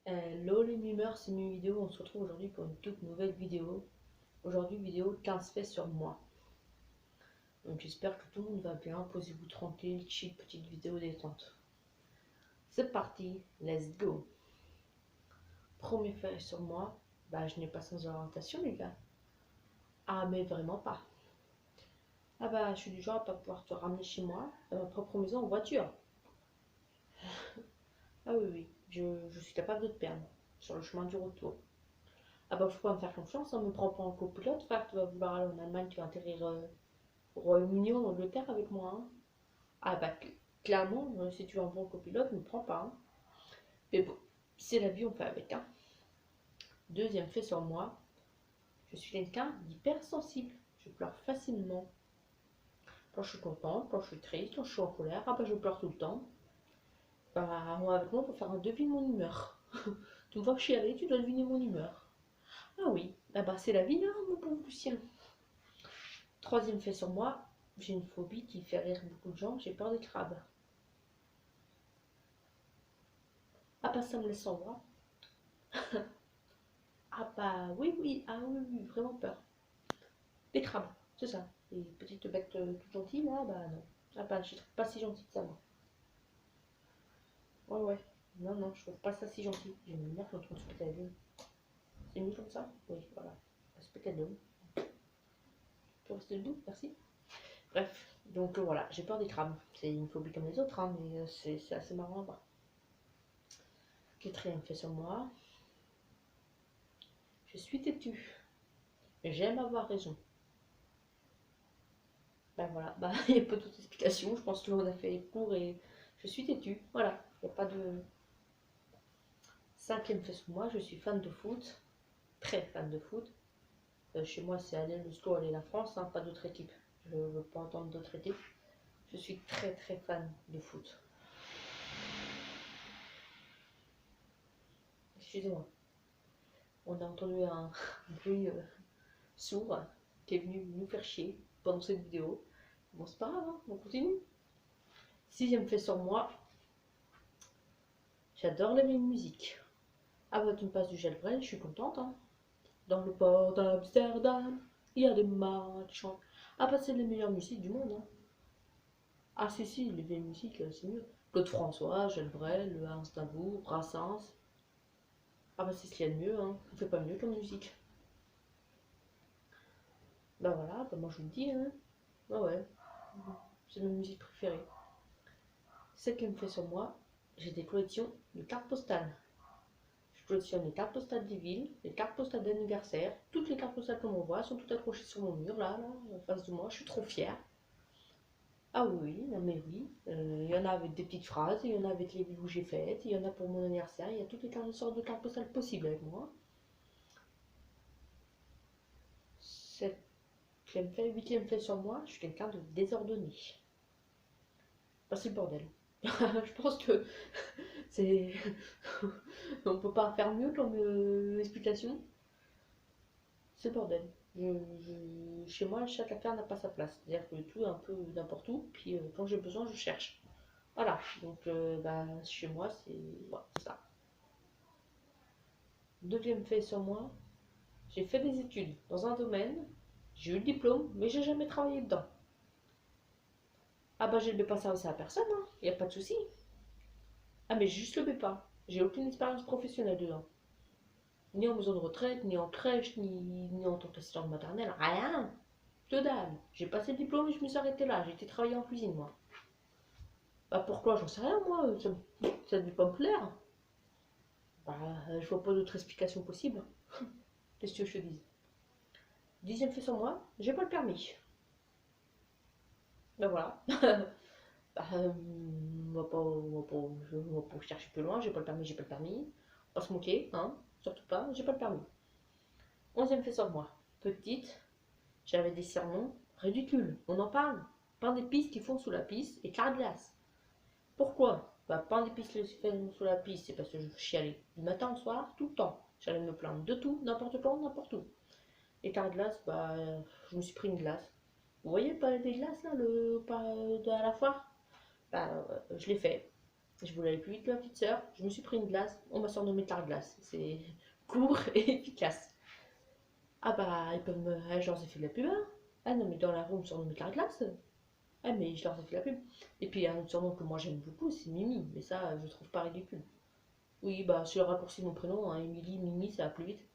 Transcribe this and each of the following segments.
Hello les mimeurs, c'est mes vidéos. On se retrouve aujourd'hui pour une toute nouvelle vidéo. Aujourd'hui, vidéo 15 faits sur moi. Donc j'espère que tout le monde va bien. Posez-vous tranquille, chill, petite vidéo détente. C'est parti, let's go. Premier fait sur moi, je n'ai pas sans orientation les gars. Ah mais vraiment pas. Je suis du genre à pas pouvoir te ramener chez moi, à ma propre maison en voiture. Ah oui, oui, je suis capable de te perdre sur le chemin du retour. Faut pas me faire confiance, me prends pas en copilote, frère, tu vas vouloir aller en Allemagne, tu vas atterrir au Royaume-Uni ou en Angleterre avec moi. Hein. Clairement, si tu es un bon copilote, ne me prends pas. Hein. Mais bon, c'est la vie, on fait avec. Hein. Deuxième fait sur moi, je suis quelqu'un d'hypersensible. Je pleure facilement. Quand je suis contente, quand je suis triste, quand je suis en colère, je pleure tout le temps. Moi, avec moi, pour faire un devis de mon humeur. Tu me vois chialer, tu dois deviner mon humeur. Ah oui, c'est la vie, hein, mon pauvre Lucien. Troisième fait sur moi, j'ai une phobie qui fait rire beaucoup de gens, j'ai peur des crabes. Ça me laisse sans voix. Oui, oui, oui, vraiment peur. Des crabes, c'est ça. Les petites bêtes toutes gentilles, là, non. Je trouve pas si gentil que ça, moi. Ouais, ouais. Non, non, je trouve pas ça si gentil. J'ai une merde contre se péter la gueule. C'est mieux comme ça? Oui, voilà. Se péter la gueule. Tu peux rester debout, merci. Bref, donc voilà, j'ai peur des crabes. C'est une phobie comme les autres, hein, mais c'est assez marrant à voir. Quatrième fait sur moi. Je suis têtue. J'aime avoir raison. Voilà, il n'y a pas d'autre explication. Je pense que on a fait court et je suis têtue. Voilà, il n'y a pas de. Cinquième fait sur moi, je suis fan de foot. Très fan de foot. Chez moi, c'est aller le SCO, aller la France, hein, pas d'autre équipe. Je ne veux pas entendre d'autres équipes. Je suis très très fan de foot. Excusez-moi. On a entendu un bruit sourd qui est venu nous faire chier pendant cette vidéo. Bon, c'est pas grave, hein, on continue. Sixième fait sur moi, j'adore la même musique. Tu me passes du gel vrai, je suis contente. Hein. Dans le port d'Amsterdam, il y a des marchands. C'est les meilleures musiques du monde. Hein. Si, les vieilles musiques, c'est mieux. Claude François, Gilles Brel, Le Aznavour, Brassens. C'est ce qu'il y a de mieux, hein. On fait pas mieux comme musique. Voilà, moi je vous le dis, hein. Ouais. C'est ma musique préférée. Celle qui me fait sur moi, j'ai des collections de cartes postales. Je collectionne les cartes postales des villes, les cartes postales d'anniversaire. Toutes les cartes postales que l'on voit sont toutes accrochées sur mon mur, là, en face de moi. Je suis trop fière. Ah oui, non mais oui. Il y en a avec des petites phrases, il y en a avec les villes où j'ai faites, il y en a pour mon anniversaire, il y a toutes les sortes de cartes postales possibles avec moi. Septième fait, huitième fait sur moi, je suis quelqu'un de désordonné. C'est le bordel. Je pense que c'est. On peut pas faire mieux comme explication. C'est le bordel. Chez moi, chaque affaire n'a pas sa place. C'est-à-dire que tout est un peu n'importe où, puis quand j'ai besoin, je cherche. Voilà, donc chez moi, c'est ça. Deuxième fait sur moi, j'ai fait des études dans un domaine, j'ai eu le diplôme, mais j'ai jamais travaillé dedans. J'ai le BEPA service à la personne, hein, y a pas de souci. Mais j'ai juste le BEPA, j'ai aucune expérience professionnelle dedans. Ni en maison de retraite, ni en crèche, ni en tant qu'assistante maternelle, rien. Que dalle. J'ai passé le diplôme et je me suis arrêtée là, j'ai été travailler en cuisine, moi. Pourquoi? J'en sais rien, moi, ça ne devait pas me plaire. Je vois pas d'autre explication possible. Qu'est-ce que je te dis? Dixième fait sur moi, j'ai pas le permis. Voilà. On va pas chercher plus loin, j'ai pas le permis, j'ai pas le permis. Pas se moquer, hein, surtout pas, j'ai pas le permis. Onzième fait sur moi, petite, j'avais des sermons ridicules, on en parle. Pain d'épices qui font sous la piste et carré de glace. Pourquoi? Pain d'épices qui font sous la piste, c'est parce que je chialais du matin au soir, tout le temps. J'allais me plaindre de tout, n'importe quand, n'importe où. Et carré de glace, je me suis pris une glace. Vous voyez pas des glaces là, à la foire? Je l'ai fait. Je voulais aller plus vite que ma petite sœur. Je me suis pris une glace. On m'a surnommé Glace. C'est court et efficace. Ah bah, ils peuvent me. Ah, je leur ai fait de la pub, hein. Ah non, mais dans la rue, on me surnomme Glace. Ah, mais je leur ai fait de la pub. Et puis, un autre surnom que moi j'aime beaucoup, c'est Mimi. Mais ça, je trouve pas ridicule. Oui, bah, si le raccourci de mon prénom, hein, Émilie, Mimi, ça va plus vite.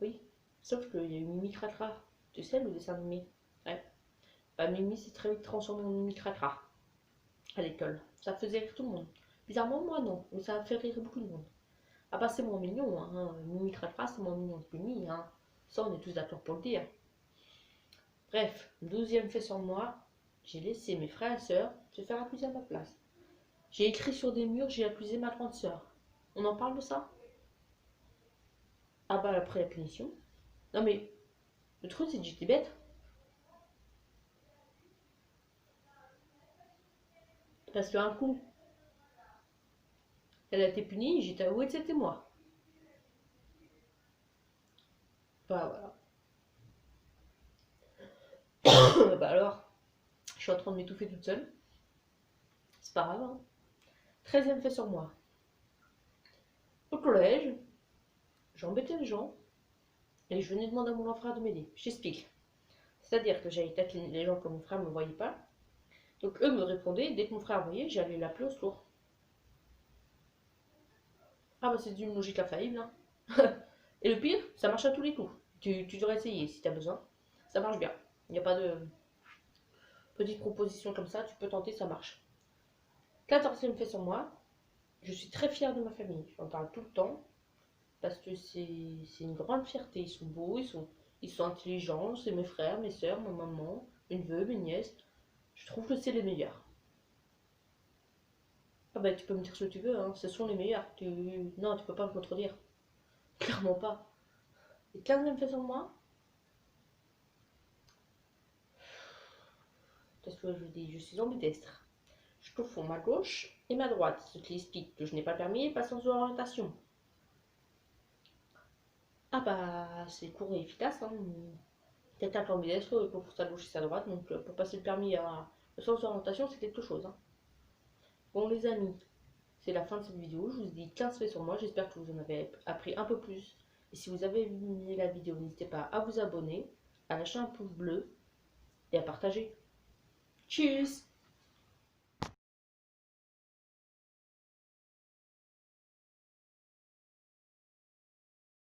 Oui. Sauf qu'il y a eu Mimi Cratra. Tu sais, le dessin animé. Ouais. Bah, Mimi s'est très vite transformée en Mimi Cratra à l'école. Ça faisait rire tout le monde. Bizarrement, moi non, mais ça a fait rire beaucoup de monde. Ah bah c'est moins mignon, hein. Mimi Cratra, c'est moins mignon que Mimi, hein. Ça, on est tous d'accord pour le dire. Bref, 12e fait sur moi, j'ai laissé mes frères et sœurs se faire accuser à ma place. J'ai écrit sur des murs, j'ai accusé ma grande sœur. On en parle de ça? Ah bah après la punition. Non mais, le truc c'est que j'étais bête. Parce qu'un coup, elle a été punie, j'ai avoué que c'était moi. Bah voilà. Bah alors, je suis en train de m'étouffer toute seule. C'est pas grave, hein. 13e fait sur moi. Au collège, j'embêtais les gens et je venais demander à mon grand frère de m'aider. J'explique. C'est-à-dire que j'allais taquiner les gens quand mon frère ne me voyait pas. Donc eux me répondaient, dès que mon frère voyait, j'allais l'appeler au secours. Ah bah c'est d'une logique infaillible, hein. Et le pire, ça marche à tous les coups. Tu devrais essayer si t'as besoin. Ça marche bien. Il n'y a pas de petite proposition comme ça, tu peux tenter, ça marche. 14e fait sur moi, je suis très fière de ma famille. J'en parle tout le temps. Parce que c'est une grande fierté. Ils sont beaux, ils sont intelligents. C'est mes frères, mes soeurs, ma maman, mes neveux, mes nièces. Je trouve que c'est les meilleurs. Ah bah tu peux me dire ce que tu veux, hein. Ce sont les meilleurs. Non, tu peux pas me contredire. Clairement pas. Et 15e fait sur moi, parce que je dis, je suis ambidestre. Je confonds ma gauche et ma droite, ce qui explique que je n'ai pas permis et pas sans orientation. Ah bah c'est court et efficace, hein. Quelqu'un qui est ambidestre pour sa gauche et sa droite, donc pour passer le permis à sans orientation, c'est quelque chose, hein. Bon les amis, c'est la fin de cette vidéo. Je vous dis 15 faits sur moi. J'espère que vous en avez appris un peu plus. Et si vous avez aimé la vidéo, n'hésitez pas à vous abonner, à lâcher un pouce bleu et à partager. Tchuss!